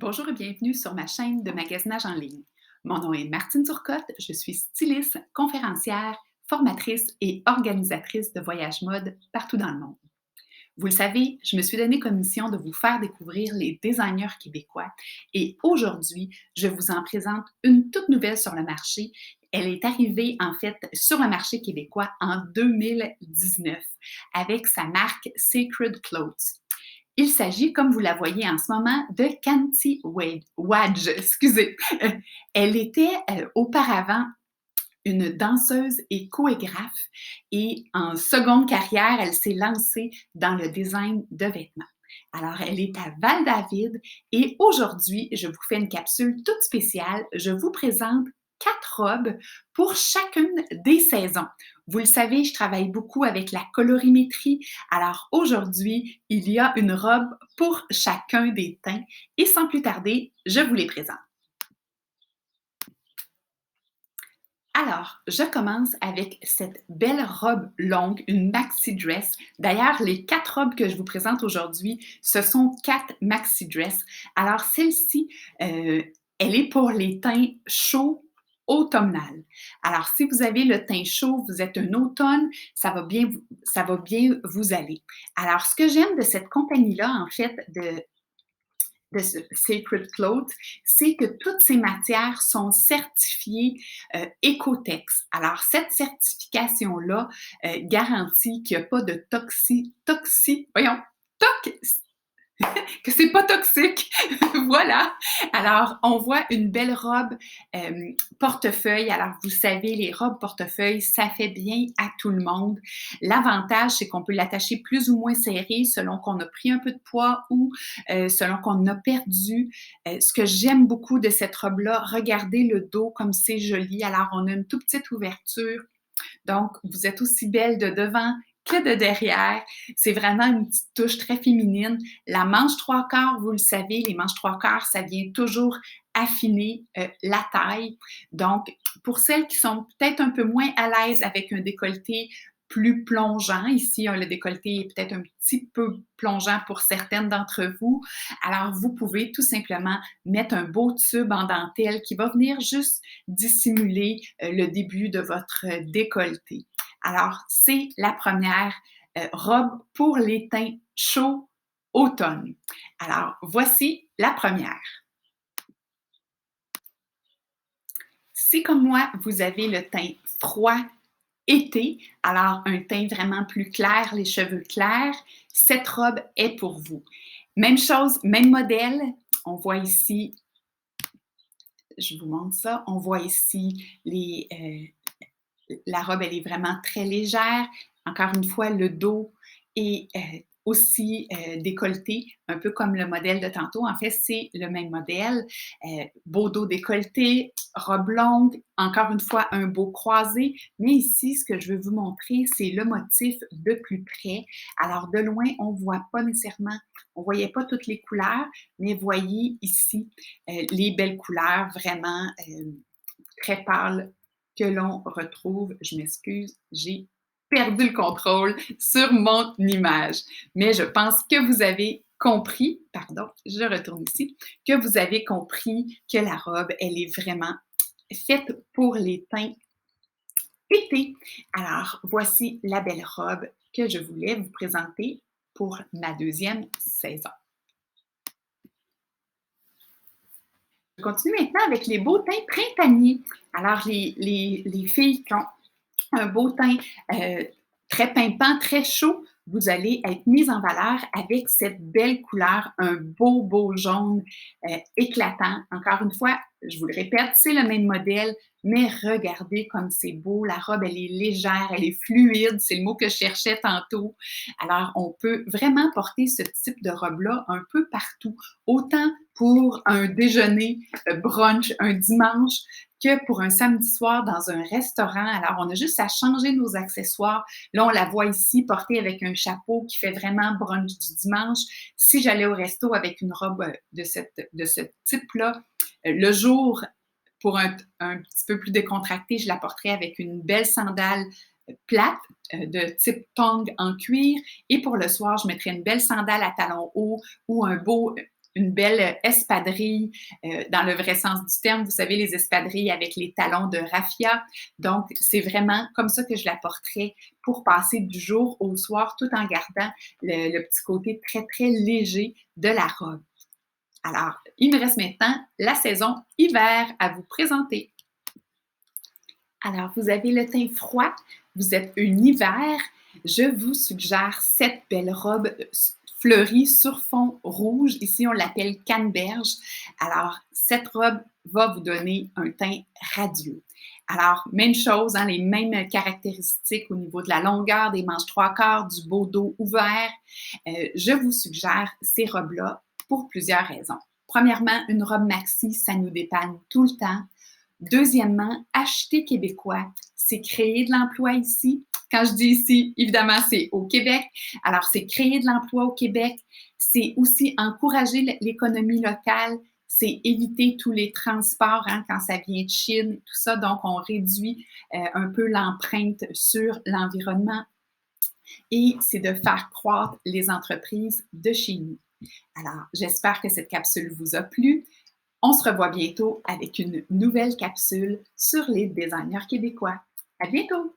Bonjour et bienvenue sur ma chaîne de magasinage en ligne. Mon nom est Martine Turcotte, je suis styliste, conférencière, formatrice et organisatrice de voyages mode partout dans le monde. Vous le savez, je me suis donné comme mission de vous faire découvrir les designers québécois et aujourd'hui, je vous en présente une toute nouvelle sur le marché. Elle est arrivée en fait sur le marché québécois en 2019 avec sa marque Sacred Clothes. Il s'agit, comme vous la voyez en ce moment, de Kanti Wadge. Excusez. Elle était auparavant une danseuse et chorégraphe et en seconde carrière, elle s'est lancée dans le design de vêtements. Alors, elle est à Val-David et aujourd'hui, je vous fais une capsule toute spéciale. Je vous présente 4 robes pour chacune des saisons. Vous le savez, je travaille beaucoup avec la colorimétrie. Alors aujourd'hui, il y a une robe pour chacun des teints et sans plus tarder, je vous les présente. Alors, je commence avec cette belle robe longue, une maxi dress. D'ailleurs, les 4 robes que je vous présente aujourd'hui, ce sont 4 maxi dress. Alors, celle-ci, elle est pour les teints chauds automnal. Alors, si vous avez le teint chaud, vous êtes un automne, ça va bien vous aller. Alors, ce que j'aime de cette compagnie-là, en fait, de ce Sacred Clothes, c'est que toutes ces matières sont certifiées Ecotex. Alors, cette certification-là garantit qu'il n'y a pas de que c'est pas toxique. Voilà. Alors, on voit une belle robe portefeuille. Alors, vous savez, les robes portefeuille, ça fait bien à tout le monde. L'avantage, c'est qu'on peut l'attacher plus ou moins serré selon qu'on a pris un peu de poids ou selon qu'on a perdu. Ce que j'aime beaucoup de cette robe-là, regardez le dos comme c'est joli. Alors, on a une toute petite ouverture. Donc, vous êtes aussi belle de devant que de derrière. C'est vraiment une petite touche très féminine. La manche 3/4, vous le savez, les manches 3/4, ça vient toujours affiner la taille. Donc, pour celles qui sont peut-être un peu moins à l'aise avec un décolleté plus plongeant, ici, le décolleté est peut-être un petit peu plongeant pour certaines d'entre vous. Alors, vous pouvez tout simplement mettre un beau tube en dentelle qui va venir juste dissimuler le début de votre décolleté. Alors, c'est la première robe pour les teints chauds automne. Alors, voici la première. Si comme moi, vous avez le teint froid été, alors un teint vraiment plus clair, les cheveux clairs, cette robe est pour vous. Même chose, même modèle. On voit ici, je vous montre ça, on voit ici la robe, elle est vraiment très légère. Encore une fois, le dos est aussi décolleté, un peu comme le modèle de tantôt. En fait, c'est le même modèle. Beau dos décolleté, robe longue, encore une fois, un beau croisé. Mais ici, ce que je veux vous montrer, c'est le motif de plus près. Alors, de loin, on ne voit pas nécessairement, on ne voyait pas toutes les couleurs, mais voyez ici les belles couleurs vraiment très pâles que l'on retrouve. Je m'excuse, j'ai perdu le contrôle sur mon image. Mais je pense que vous avez compris, pardon, je retourne ici, que vous avez compris que la robe, elle est vraiment faite pour les teints été. Alors, voici la belle robe que je voulais vous présenter pour ma deuxième saison. Je continue maintenant avec les beaux teints printaniers. Alors, les filles qui ont un beau teint très pimpant, très chaud, vous allez être mise en valeur avec cette belle couleur, un beau, beau jaune éclatant. Encore une fois, je vous le répète, c'est le même modèle, mais regardez comme c'est beau. La robe, elle est légère, elle est fluide, c'est le mot que je cherchais tantôt. Alors, on peut vraiment porter ce type de robe-là un peu partout, autant pour un déjeuner, brunch, un dimanche, que pour un samedi soir dans un restaurant. Alors, on a juste à changer nos accessoires. Là, on la voit ici portée avec un chapeau qui fait vraiment brunch du dimanche. Si j'allais au resto avec une robe de ce type-là, le jour, pour un petit peu plus décontracté, je la porterais avec une belle sandale plate de type tongue en cuir. Et pour le soir, je mettrais une belle sandale à talons hauts ou un beau une belle espadrille dans le vrai sens du terme. Vous savez, les espadrilles avec les talons de raffia. Donc, c'est vraiment comme ça que je la porterais pour passer du jour au soir tout en gardant le petit côté très, très léger de la robe. Alors, il me reste maintenant la saison hiver à vous présenter. Alors, vous avez le teint froid, vous êtes un hiver, je vous suggère cette belle robe fleurie sur fond rouge. Ici, on l'appelle canneberge. Alors, cette robe va vous donner un teint radieux. Alors, même chose, hein, les mêmes caractéristiques au niveau de la longueur des manches trois quarts, du beau dos ouvert. Je vous suggère ces robes-là pour plusieurs raisons. Premièrement, une robe maxi, ça nous dépanne tout le temps. Deuxièmement, acheter québécois, c'est créer de l'emploi ici. Quand je dis ici, évidemment, c'est au Québec. Alors, c'est créer de l'emploi au Québec. C'est aussi encourager l'économie locale. C'est éviter tous les transports hein, quand ça vient de Chine, tout ça. Donc, on réduit un peu l'empreinte sur l'environnement. Et c'est de faire croître les entreprises de chez nous. Alors, j'espère que cette capsule vous a plu. On se revoit bientôt avec une nouvelle capsule sur les designers québécois. À bientôt!